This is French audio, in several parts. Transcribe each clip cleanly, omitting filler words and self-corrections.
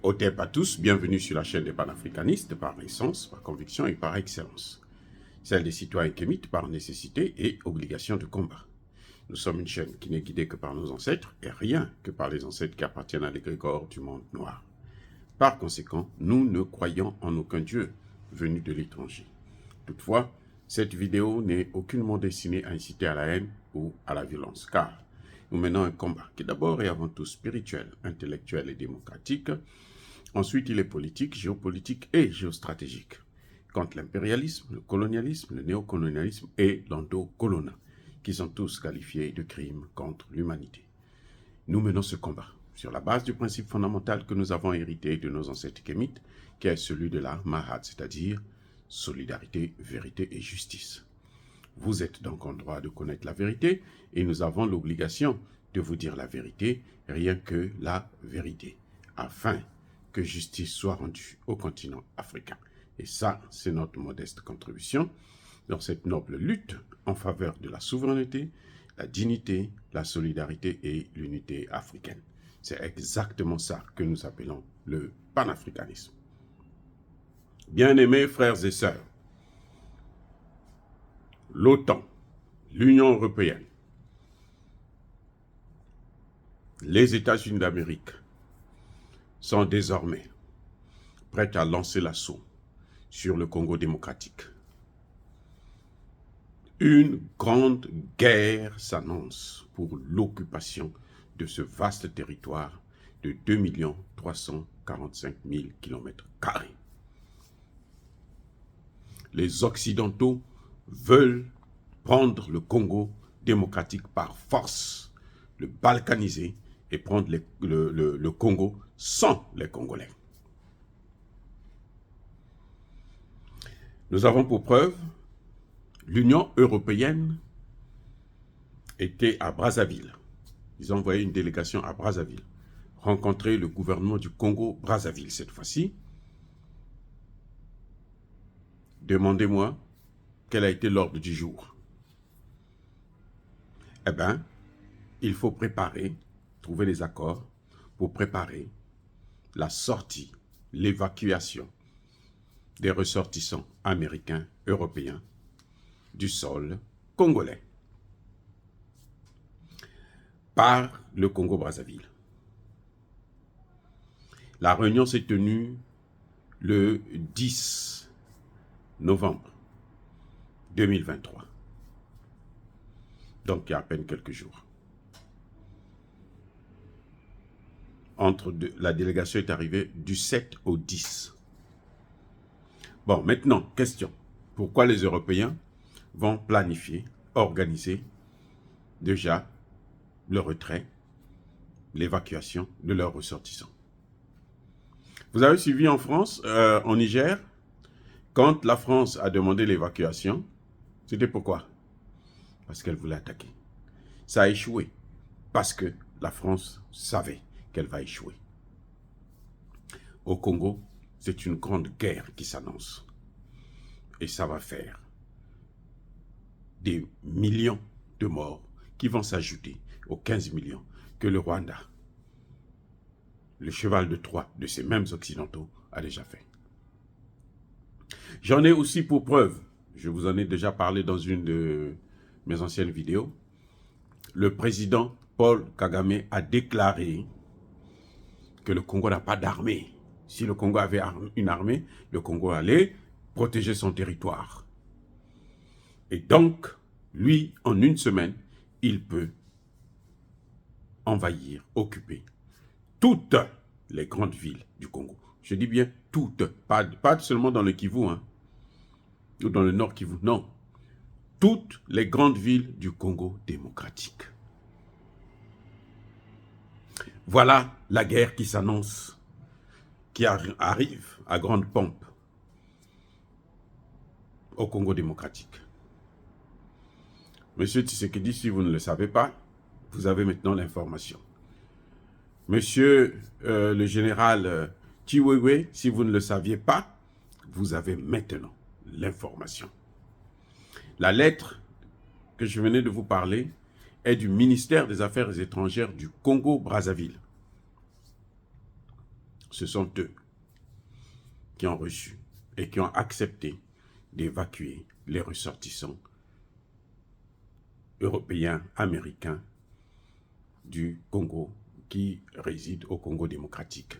Hotep à tous, bienvenue sur la chaîne des panafricanistes par essence, par conviction et par excellence. Celle des citoyens kémites par nécessité et obligation de combat. Nous sommes une chaîne qui n'est guidée que par nos ancêtres et rien que par les ancêtres qui appartiennent à l'égrégore du monde noir. Par conséquent, nous ne croyons en aucun dieu venu de l'étranger. Toutefois, cette vidéo n'est aucunement destinée à inciter à la haine ou à la violence, car nous menons un combat qui d'abord et avant tout spirituel, intellectuel et démocratique. Ensuite, il est politique, géopolitique et géostratégique, contre l'impérialisme, le colonialisme, le néocolonialisme et l'endocolona, qui sont tous qualifiés de crimes contre l'humanité. Nous menons ce combat sur la base du principe fondamental que nous avons hérité de nos ancêtres kémites, qui est celui de la Mahat, c'est-à-dire solidarité, vérité et justice. Vous êtes donc en droit de connaître la vérité et nous avons l'obligation de vous dire la vérité, rien que la vérité, afin que justice soit rendue au continent africain. Et ça, c'est notre modeste contribution dans cette noble lutte en faveur de la souveraineté, la dignité, la solidarité et l'unité africaine. C'est exactement ça que nous appelons le panafricanisme. Bien-aimés frères et sœurs, l'OTAN, l'Union européenne, les États-Unis d'Amérique sont désormais prêts à lancer l'assaut sur le Congo démocratique. Une grande guerre s'annonce pour l'occupation de ce vaste territoire de 2 345 000 km². Les Occidentaux veulent prendre le Congo démocratique par force, le balkaniser et prendre le Congo sans les Congolais. Nous avons pour preuve, l'Union européenne était à Brazzaville. Ils ont envoyé une délégation à Brazzaville, rencontrer le gouvernement du Congo-Brazzaville cette fois-ci. Demandez-moi quel a été l'ordre du jour. Eh bien, il faut préparer, trouver des accords pour préparer la sortie, l'évacuation des ressortissants américains, européens, du sol congolais, par le Congo-Brazzaville. La réunion s'est tenue le 10 novembre 2023. Donc, il y a à peine quelques jours. La délégation est arrivée du 7 au 10. Bon, maintenant, question. Pourquoi les Européens vont planifier, organiser déjà le retrait, l'évacuation de leurs ressortissants? Vous avez suivi en France, en Niger, quand la France a demandé l'évacuation, c'était pourquoi? Parce qu'elle voulait attaquer. Ça a échoué, parce que la France savait qu'elle va échouer. Au Congo, c'est une grande guerre qui s'annonce. Et ça va faire des millions de morts qui vont s'ajouter aux 15 millions que le Rwanda, le cheval de Troie de ces mêmes Occidentaux, a déjà fait. J'en ai aussi pour preuve, je vous en ai déjà parlé dans une de mes anciennes vidéos, le président Paul Kagame a déclaré que le Congo n'a pas d'armée. Si le Congo avait une armée, le Congo allait protéger son territoire. Et donc, lui, en une semaine, il peut envahir, occuper toutes les grandes villes du Congo. Je dis bien toutes, pas seulement dans le Kivu, hein, ou dans le Nord Kivu, non. Toutes les grandes villes du Congo démocratique. Voilà la guerre qui s'annonce, qui arrive à grande pompe au Congo démocratique. Monsieur Tshisekedi, si vous ne le savez pas, vous avez maintenant l'information. Monsieur le général Chiwewe, si vous ne le saviez pas, vous avez maintenant l'information. La lettre que je venais de vous parler est du ministère des Affaires étrangères du Congo-Brazzaville. ce sont eux qui ont reçu et qui ont accepté d'évacuer les ressortissants européens, américains du Congo qui résident au Congo démocratique.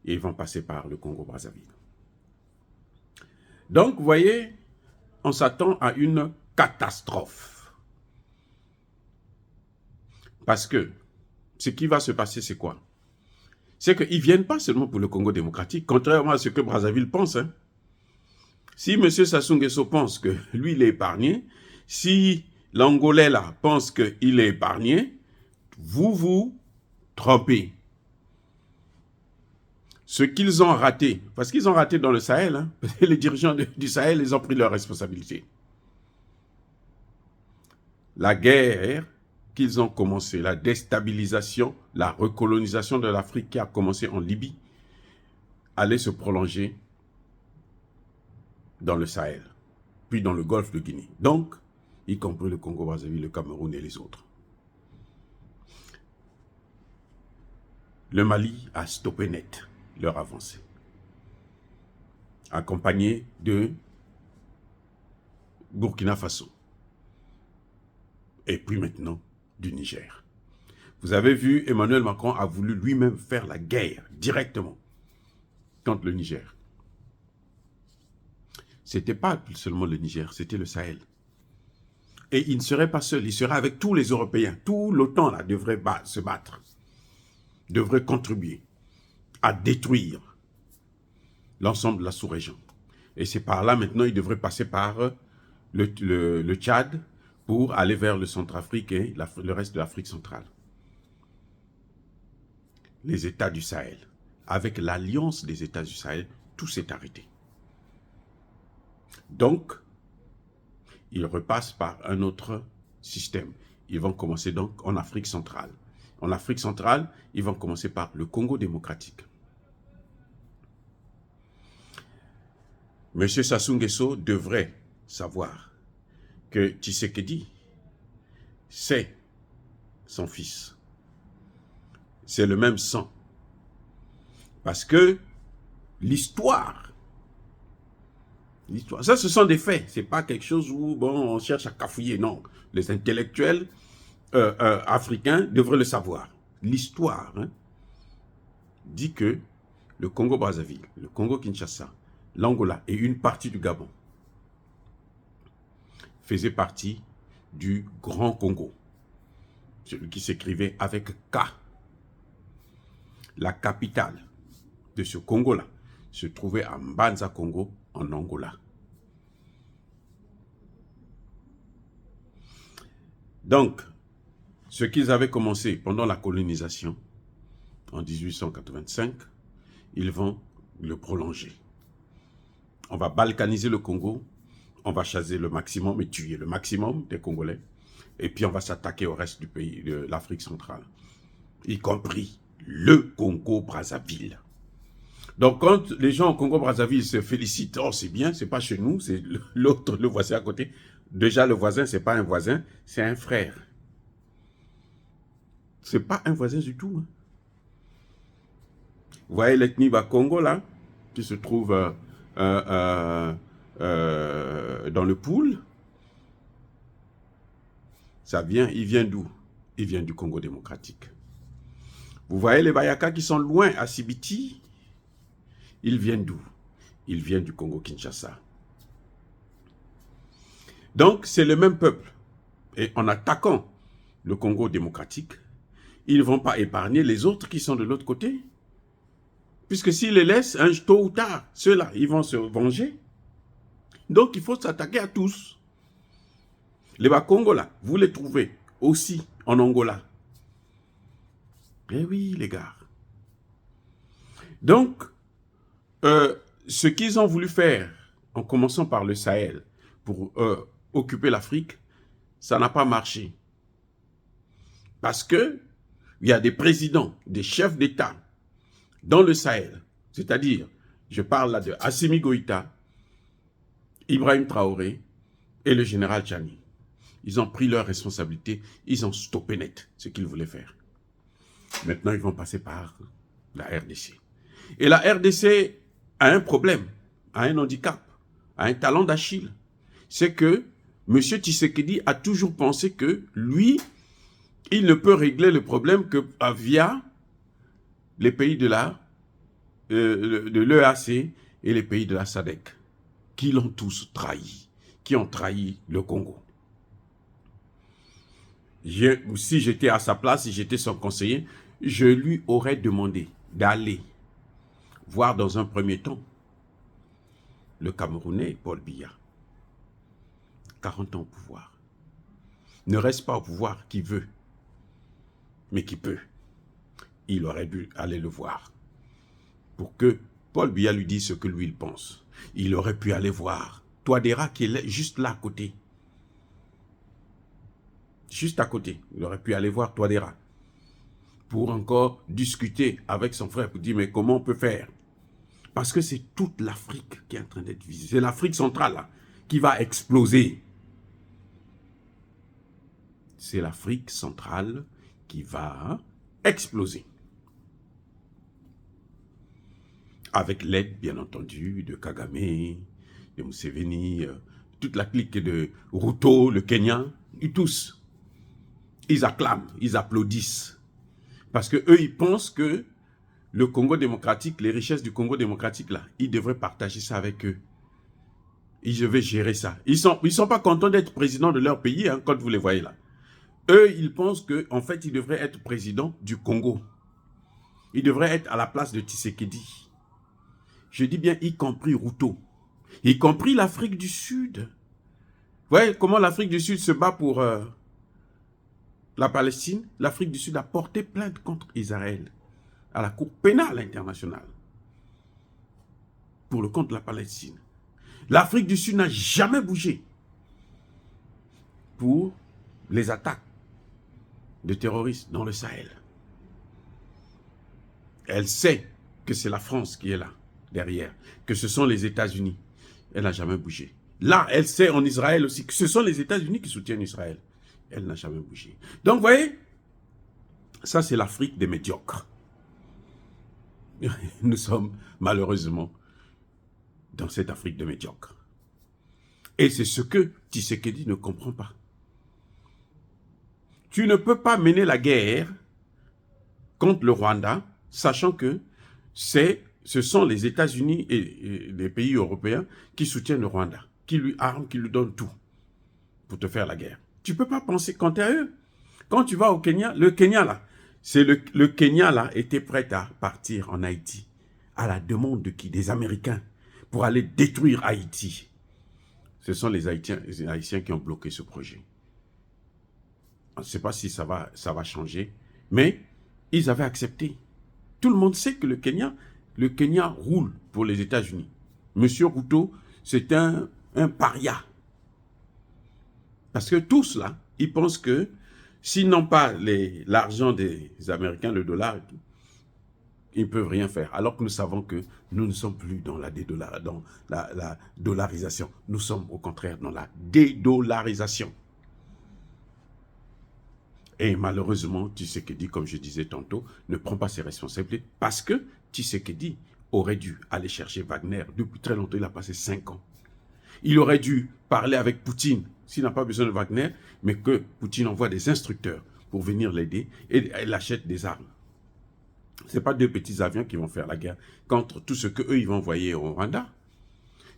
Et ils vont passer par le Congo-Brazzaville. Donc, vous voyez, on s'attend à une catastrophe. Parce que ce qui va se passer, c'est quoi? C'est qu'ils ne viennent pas seulement pour le Congo démocratique, contrairement à ce que Brazzaville pense. Hein. Si M. Sassou Nguesso pense que lui, il est épargné, si l'Angolais là pense qu'il est épargné, vous vous trompez. Ce qu'ils ont raté, parce qu'ils ont raté dans le Sahel, hein, les dirigeants du Sahel, ils ont pris leurs responsabilités. La guerre qu'ils ont commencé, la déstabilisation, la recolonisation de l'Afrique qui a commencé en Libye, allait se prolonger dans le Sahel, puis dans le golfe de Guinée. Donc, y compris le Congo-Brazzaville, le Cameroun et les autres. Le Mali a stoppé net leur avancée, accompagné de Burkina Faso, et puis maintenant du Niger. Vous avez vu, Emmanuel Macron a voulu lui-même faire la guerre directement contre le Niger. Ce n'était pas seulement le Niger, c'était le Sahel. Et il ne serait pas seul, il serait avec tous les Européens. Tout l'OTAN là devrait se battre, devrait contribuer à détruire l'ensemble de la sous-région. Et c'est par là maintenant, il devrait passer par le Tchad pour aller vers le Centrafrique et le reste de l'Afrique centrale. Les États du Sahel. Avec l'alliance des États du Sahel, tout s'est arrêté. Donc, ils repassent par un autre système. Ils vont commencer donc en Afrique centrale. En Afrique centrale, ils vont commencer par le Congo démocratique. M. Sassou Nguesso devrait savoir que Tshisekedi, c'est son fils. C'est le même sang. Parce que l'histoire, ça ce sont des faits. Ce n'est pas quelque chose où bon, on cherche à cafouiller. Non, les intellectuels africains devraient le savoir. L'histoire dit que le Congo-Brazzaville, le Congo-Kinshasa, l'Angola et une partie du Gabon faisaient partie du Grand Congo, celui qui s'écrivait avec K. La capitale de ce Congo-là se trouvait à Mbanza Congo, en Angola. Donc, ce qu'ils avaient commencé pendant la colonisation, en 1885, ils vont le prolonger. On va balkaniser le Congo, on va chasser le maximum et tuer le maximum des Congolais, et puis on va s'attaquer au reste du pays, de l'Afrique centrale, y compris le Congo-Brazzaville. Donc, quand les gens au Congo-Brazzaville se félicitent, oh c'est bien, c'est pas chez nous, c'est l'autre, le voisin à côté. Déjà, le voisin, c'est pas un voisin, c'est un frère. C'est pas un voisin du tout. Hein. Vous voyez l'ethnie Bakongo là, qui se trouve dans le Poul. Il vient d'où? Il vient du Congo démocratique. Vous voyez les Bayaka qui sont loin à Sibiti. Ils viennent d'où? Ils viennent du Congo-Kinshasa. Donc, c'est le même peuple. Et en attaquant le Congo démocratique, ils ne vont pas épargner les autres qui sont de l'autre côté. Puisque s'ils les laissent, tôt ou tard, ceux-là, ils vont se venger. Donc, il faut s'attaquer à tous. Les Bakongo, là, vous les trouvez aussi en Angola. Eh oui, les gars. Donc, ce qu'ils ont voulu faire, en commençant par le Sahel, pour occuper l'Afrique, ça n'a pas marché. Parce que il y a des présidents, des chefs d'État dans le Sahel, c'est-à-dire, je parle là de Assimi Goïta, Ibrahim Traoré et le général Tchani. Ils ont pris leurs responsabilités, ils ont stoppé net ce qu'ils voulaient faire. Maintenant, ils vont passer par la RDC. Et la RDC a un problème, a un handicap, a un talent d'Achille. C'est que M. Tshisekedi a toujours pensé que lui, il ne peut régler le problème que via les pays de l'EAC et les pays de la SADC, qui l'ont tous trahi, qui ont trahi le Congo. Si j'étais à sa place, si j'étais son conseiller, je lui aurais demandé d'aller voir dans un premier temps le Camerounais Paul Biya. 40 ans au pouvoir. Ne reste pas au pouvoir qui veut, mais qui peut. Il aurait dû aller le voir pour que Paul Biya lui dise ce que lui il pense. Il aurait pu aller voir Touadéra qui est juste là à côté. Juste à côté. Il aurait pu aller voir Touadéra pour encore discuter avec son frère pour dire mais comment on peut faire? Parce que c'est toute l'Afrique qui est en train d'être visée. C'est l'Afrique centrale là, qui va exploser. C'est l'Afrique centrale qui va exploser. Avec l'aide, bien entendu, de Kagame, de Museveni, toute la clique de Ruto, le Kenya, et tous. Ils acclament, ils applaudissent. Parce qu'eux, ils pensent que le Congo démocratique, les richesses du Congo démocratique, là, ils devraient partager ça avec eux. Ils devaient gérer ça. Ils sont pas contents d'être présidents de leur pays, hein, quand vous les voyez là. Eux, ils pensent qu'en fait, ils devraient être présidents du Congo. Ils devraient être à la place de Tshisekedi. Je dis bien, y compris Ruto. Y compris l'Afrique du Sud. Vous voyez comment l'Afrique du Sud se bat pour la Palestine? L'Afrique du Sud a porté plainte contre Israël à la Cour pénale internationale pour le compte de la Palestine. L'Afrique du Sud n'a jamais bougé pour les attaques de terroristes dans le Sahel. Elle sait que c'est la France qui est là, derrière, que ce sont les États-Unis. Elle n'a jamais bougé. Là, elle sait en Israël aussi que ce sont les États-Unis qui soutiennent Israël. Elle n'a jamais bougé. Donc, vous voyez, ça c'est l'Afrique des médiocres. Nous sommes malheureusement dans cette Afrique de médiocres. Et c'est ce que Tshisekedi ne comprend pas. Tu ne peux pas mener la guerre contre le Rwanda, sachant que ce sont les États-Unis et les pays européens qui soutiennent le Rwanda, qui lui arment, qui lui donnent tout pour te faire la guerre. Tu ne peux pas penser compter à eux. Quand tu vas au Kenya, le Kenya là, le Kenya là était prêt à partir en Haïti à la demande de qui? Des Américains pour aller détruire Haïti. Ce sont les Haïtiens qui ont bloqué ce projet. Je ne sais pas si ça va changer, mais ils avaient accepté. Tout le monde sait que le Kenya roule pour les États-Unis. Monsieur Ruto, c'est un paria. Parce que tous là, ils pensent que s'ils n'ont pas l'argent des Américains, le dollar, ils ne peuvent rien faire. Alors que nous savons que nous ne sommes plus dans la dollarisation. Nous sommes au contraire dans la dédollarisation. Et malheureusement, Tshisekedi, comme je disais tantôt, ne prend pas ses responsabilités parce que Tshisekedi aurait dû aller chercher Wagner. Depuis très longtemps, il a passé 5 ans. Il aurait dû parler avec Poutine, s'il n'a pas besoin de Wagner, mais que Poutine envoie des instructeurs pour venir l'aider et il achète des armes. Ce n'est pas 2 petits avions qui vont faire la guerre contre tout ce qu'eux, ils vont envoyer au Rwanda.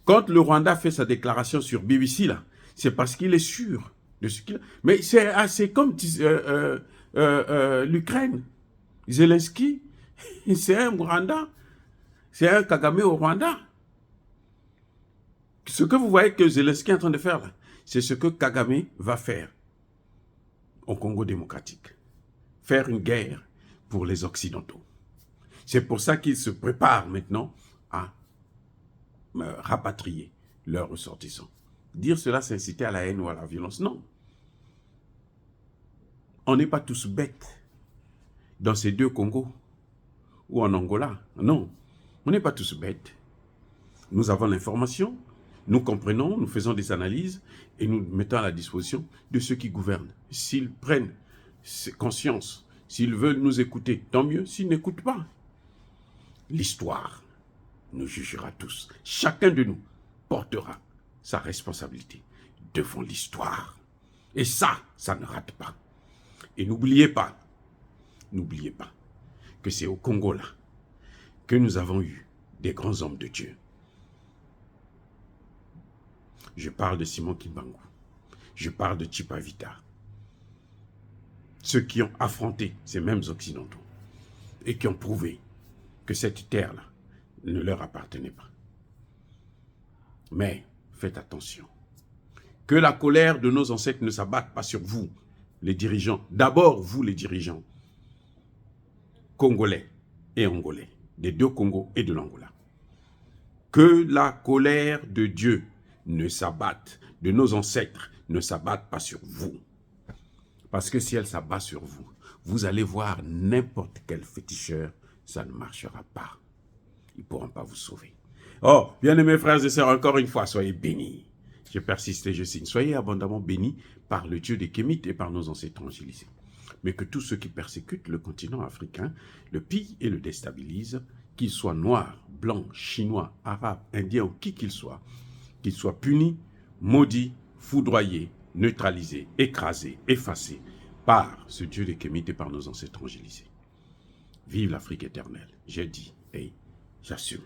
Quand le Rwanda fait sa déclaration sur BBC, là, c'est parce qu'il est sûr de ce qu'il a. Mais c'est comme l'Ukraine. Zelensky, c'est un Rwanda. C'est un Kagame au Rwanda. Ce que vous voyez que Zelensky est en train de faire là, c'est ce que Kagame va faire au Congo démocratique. Faire une guerre pour les Occidentaux. C'est pour ça qu'ils se préparent maintenant à rapatrier leurs ressortissants. Dire cela, c'est inciter à la haine ou à la violence. Non. On n'est pas tous bêtes dans ces 2 Congos ou en Angola. Non. On n'est pas tous bêtes. Nous avons l'information, nous comprenons, nous faisons des analyses et nous mettons à la disposition de ceux qui gouvernent. S'ils prennent conscience, s'ils veulent nous écouter, tant mieux. S'ils n'écoutent pas, l'histoire nous jugera tous. Chacun de nous portera sa responsabilité devant l'histoire. Et ça ne rate pas. Et n'oubliez pas que c'est au Congo là que nous avons eu des grands hommes de Dieu. Je parle de Simon Kimbangu, je parle de Chipavita, ceux qui ont affronté ces mêmes Occidentaux et qui ont prouvé que cette terre-là ne leur appartenait pas. Mais faites attention, que la colère de nos ancêtres ne s'abatte pas sur vous, les dirigeants. D'abord, vous les dirigeants, congolais et angolais, des deux Congos et de l'Angola. Que la colère de Dieu ne s'abatte, de nos ancêtres, ne s'abatte pas sur vous. Parce que si elle s'abat sur vous, vous allez voir n'importe quel féticheur, ça ne marchera pas. Ils ne pourront pas vous sauver. Oh, bien-aimés frères et sœurs, encore une fois, soyez bénis. Je persiste et je signe. Soyez abondamment bénis par le Dieu des Kémites et par nos ancêtres angélisés. Mais que tous ceux qui persécutent le continent africain le pillent et le déstabilisent, qu'ils soient noirs, blancs, chinois, arabes, indiens ou qui qu'ils soient punis, maudits, foudroyés, neutralisés, écrasés, effacés par ce Dieu des Kémites et par nos ancêtres angélisés. Vive l'Afrique éternelle. J'ai dit et j'assume.